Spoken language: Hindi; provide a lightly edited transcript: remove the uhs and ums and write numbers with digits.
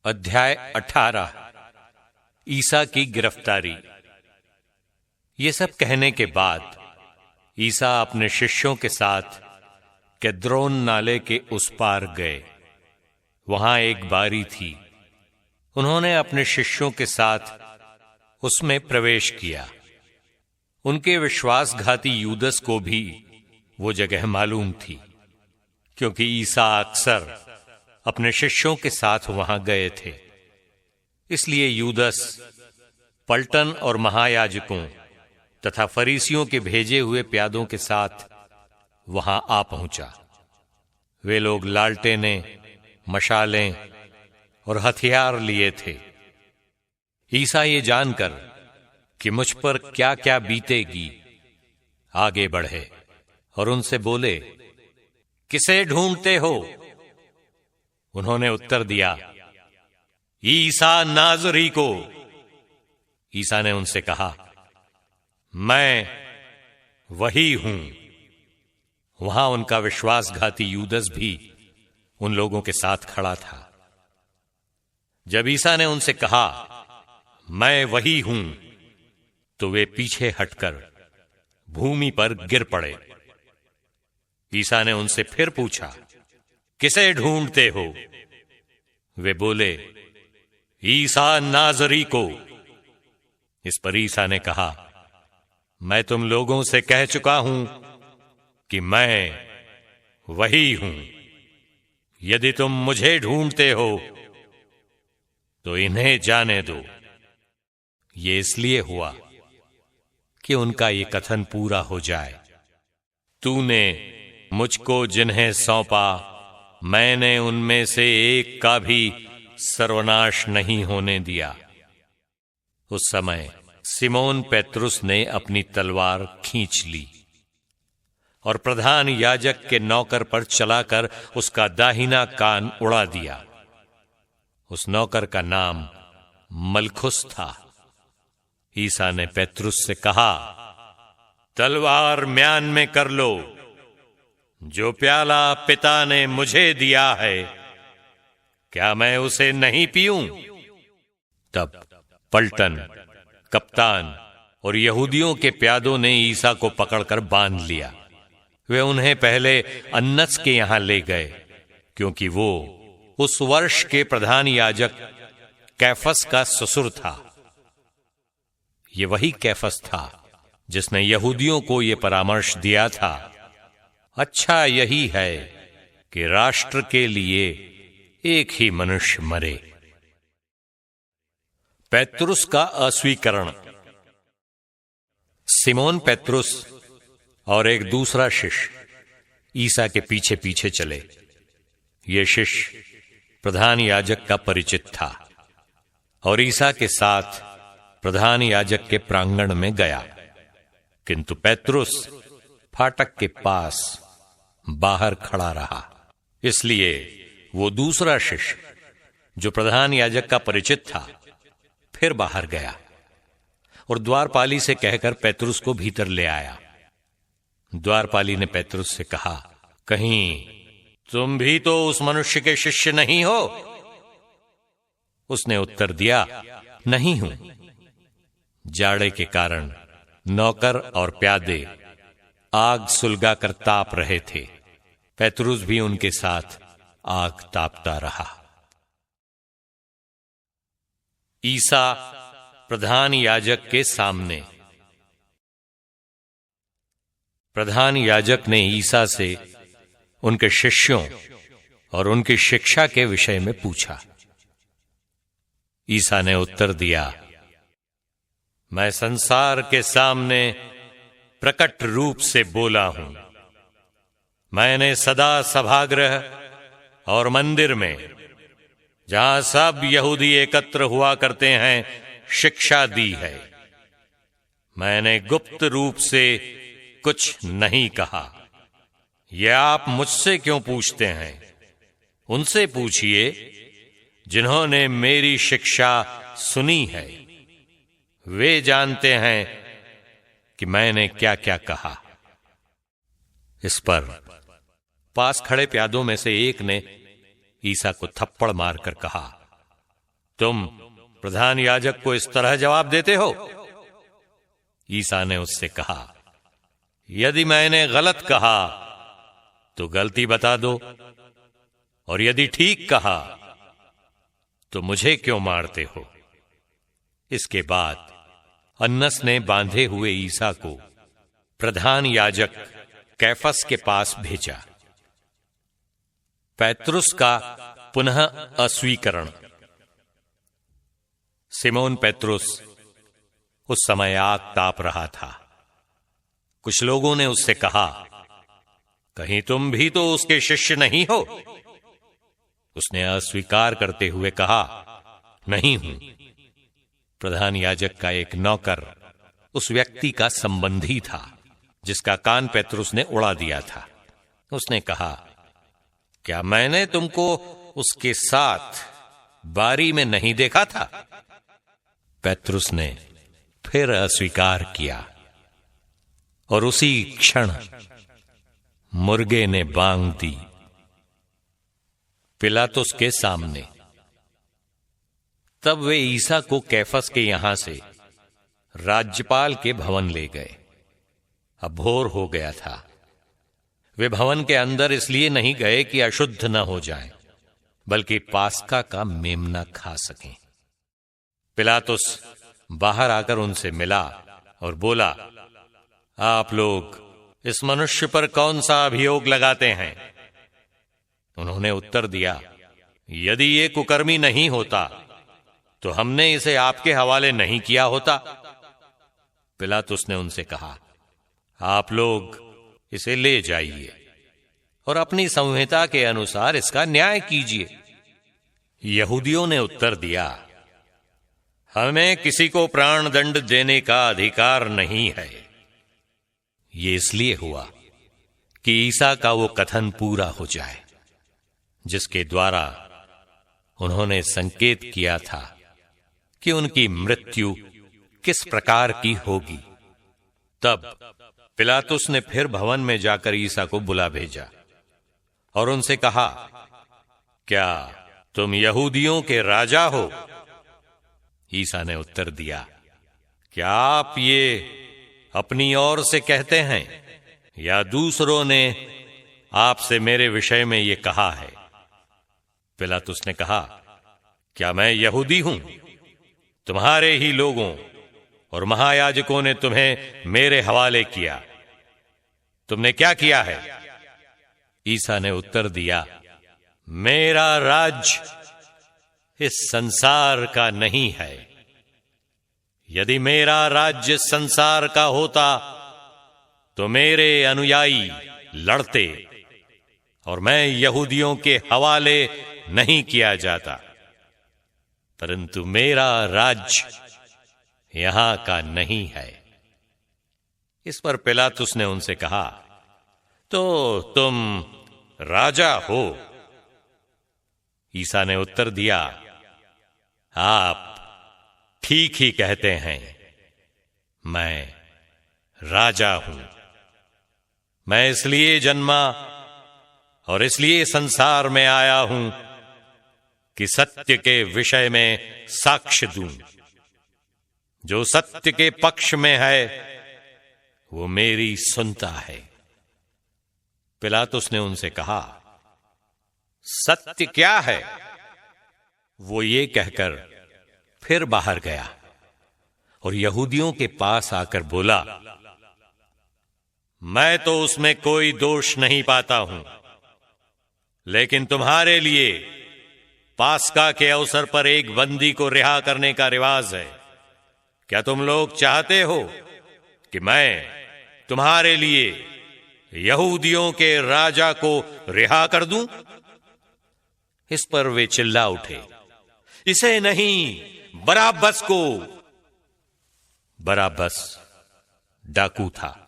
अध्याय 18 ईसा की गिरफ्तारी। ये सब कहने के बाद ईसा अपने शिष्यों के साथ केद्रोन नाले के उस पार गए। वहां एक बारी थी। उन्होंने अपने शिष्यों के साथ उसमें प्रवेश किया। उनके विश्वासघाती यूदस को भी वो जगह मालूम थी, क्योंकि ईसा अक्सर अपने शिष्यों के साथ वहां गए थे। इसलिए यूदस पलटन और महायाजकों तथा फरीसियों के भेजे हुए प्यादों के साथ वहां आ पहुंचा। वे लोग लालटेनें, मशालें और हथियार लिए थे। ईसा ये जानकर कि मुझ पर क्या क्या बीतेगी, आगे बढ़े और उनसे बोले, किसे ढूंढते हो? उन्होंने उत्तर दिया, ईसा नाज़री को। ईसा ने उनसे कहा, मैं वही हूं। वहां उनका विश्वासघाती यूदस भी उन लोगों के साथ खड़ा था। जब ईसा ने उनसे कहा, मैं वही हूं, तो वे पीछे हटकर भूमि पर गिर पड़े। ईसा ने उनसे फिर पूछा, किसे ढूंढते हो? वे बोले, ईसा नाज़री को। इस पर ईसा ने कहा, मैं तुम लोगों से कह चुका हूं कि मैं वही हूं। यदि तुम मुझे ढूंढते हो तो इन्हें जाने दो। ये इसलिए हुआ कि उनका ये कथन पूरा हो जाए, तूने मुझको जिन्हें सौंपा, मैंने उनमें से एक का भी सर्वनाश नहीं होने दिया। उस समय सिमोन पेत्रुस ने अपनी तलवार खींच ली और प्रधान याजक के नौकर पर चलाकर उसका दाहिना कान उड़ा दिया। उस नौकर का नाम मलखुस था। ईसा ने पेत्रुस से कहा, तलवार म्यान में कर लो। जो प्याला पिता ने मुझे दिया है, क्या मैं उसे नहीं पीऊं? तब पलटन, कप्तान और यहूदियों के प्यादों ने ईसा को पकड़कर बांध लिया। वे उन्हें पहले अन्नस के यहां ले गए, क्योंकि वो उस वर्ष के प्रधान याजक कैफस का ससुर था। ये वही कैफस था जिसने यहूदियों को ये परामर्श दिया था, अच्छा यही है कि राष्ट्र के लिए एक ही मनुष्य मरे। पेत्रुस का अस्वीकरण। सिमोन पेत्रुस और एक दूसरा शिष्य ईसा के पीछे पीछे चले। ये शिष्य प्रधान याजक का परिचित था और ईसा के साथ प्रधान याजक के प्रांगण में गया, किंतु पेत्रुस फाटक के पास बाहर खड़ा रहा। इसलिए वो दूसरा शिष्य जो प्रधान याजक का परिचित था फिर बाहर गया और द्वारपाली से कहकर पेत्रुस को भीतर ले आया। द्वारपाली ने पेत्रुस से कहा, कहीं तुम भी तो उस मनुष्य के शिष्य नहीं हो? उसने उत्तर दिया, नहीं हूं। जाड़े के कारण नौकर और प्यादे आग सुलगाकर ताप रहे थे। पेत्रुस भी उनके साथ आग तापता रहा। ईसा प्रधान याजक के सामने। प्रधान याजक ने ईसा से उनके शिष्यों और उनकी शिक्षा के विषय में पूछा। ईसा ने उत्तर दिया, मैं संसार के सामने प्रकट रूप से बोला हूं। मैंने सदा सभागृह और मंदिर में, जहां सब यहूदी एकत्र हुआ करते हैं, शिक्षा दी है। मैंने गुप्त रूप से कुछ नहीं कहा। यह आप मुझसे क्यों पूछते हैं? उनसे पूछिए जिन्होंने मेरी शिक्षा सुनी है। वे जानते हैं कि मैंने क्या क्या कहा। इस पर पास खड़े प्यादों में से एक ने ईसा को थप्पड़ मारकर कहा, तुम प्रधान याजक को इस तरह जवाब देते हो? ईसा ने उससे कहा, यदि मैंने गलत कहा तो गलती बता दो, और यदि ठीक कहा तो मुझे क्यों मारते हो? इसके बाद अन्नस ने बांधे हुए ईसा को प्रधान याजक कैफस के पास भेजा। पैतरुस का पुनः अस्वीकरण। सिमोन पैतरुस उस समय आग ताप रहा था। कुछ लोगों ने उससे कहा, कहीं तुम भी तो उसके शिष्य नहीं हो? उसने अस्वीकार करते हुए कहा, नहीं हूं। प्रधान याजक का एक नौकर उस व्यक्ति का संबंधी था जिसका कान पैतरुस ने उड़ा दिया था। उसने कहा, क्या मैंने तुमको उसके साथ बारी में नहीं देखा था? पैतरुस ने फिर अस्वीकार किया और उसी क्षण मुर्गे ने बांग दी पिलातुस के सामने। तब वे ईसा को कैफस के यहां से राज्यपाल के भवन ले गए। अब भोर हो गया था। वे भवन के अंदर इसलिए नहीं गए कि अशुद्ध न हो जाएं, बल्कि पास्का का मेमना खा सकें। पिलातुस बाहर आकर उनसे मिला और बोला, आप लोग इस मनुष्य पर कौन सा अभियोग लगाते हैं? उन्होंने उत्तर दिया, यदि ये कुकर्मी नहीं होता तो हमने इसे आपके हवाले नहीं किया होता। पिलातुस ने उनसे कहा, आप लोग इसे ले जाइए और अपनी संहिता के अनुसार इसका न्याय कीजिए। यहूदियों ने उत्तर दिया, हमें किसी को प्राण दंड देने का अधिकार नहीं है। ये इसलिए हुआ कि ईसा का वो कथन पूरा हो जाए जिसके द्वारा उन्होंने संकेत किया था कि उनकी मृत्यु किस प्रकार की होगी। तब पिलातुस ने फिर भवन में जाकर ईसा को बुला भेजा और उनसे कहा, क्या तुम यहूदियों के राजा हो? ईसा ने उत्तर दिया, क्या आप ये अपनी ओर से कहते हैं या दूसरों ने आपसे मेरे विषय में ये कहा है? पिलातुस ने कहा, क्या मैं यहूदी हूं? तुम्हारे ही लोगों और महायाजकों ने तुम्हें मेरे हवाले किया। तुमने क्या किया है? ईसा ने उत्तर दिया, मेरा राज्य इस संसार का नहीं है। यदि मेरा राज्य संसार का होता तो मेरे अनुयायी लड़ते और मैं यहूदियों के हवाले नहीं किया जाता, परंतु मेरा राज्य यहां का नहीं है। इस पर पिलातुस ने उनसे कहा, तो तुम राजा हो? ईसा ने उत्तर दिया, आप ठीक ही कहते हैं, मैं राजा हूं। मैं इसलिए जन्मा और इसलिए संसार में आया हूं कि सत्य के विषय में साक्ष्य दूं। जो सत्य के पक्ष में है वो मेरी सुनता है। पिलातुस ने उनसे कहा, सत्य क्या है? वो ये कहकर फिर बाहर गया और यहूदियों के पास आकर बोला, मैं तो उसमें कोई दोष नहीं पाता हूं, लेकिन तुम्हारे लिए पास्का के अवसर पर एक बंदी को रिहा करने का रिवाज है। क्या तुम लोग चाहते हो कि मैं तुम्हारे लिए यहूदियों के राजा को रिहा कर दूं? इस पर वे चिल्ला उठे, इसे नहीं, बराब्बस को। बराब्बस डाकू था।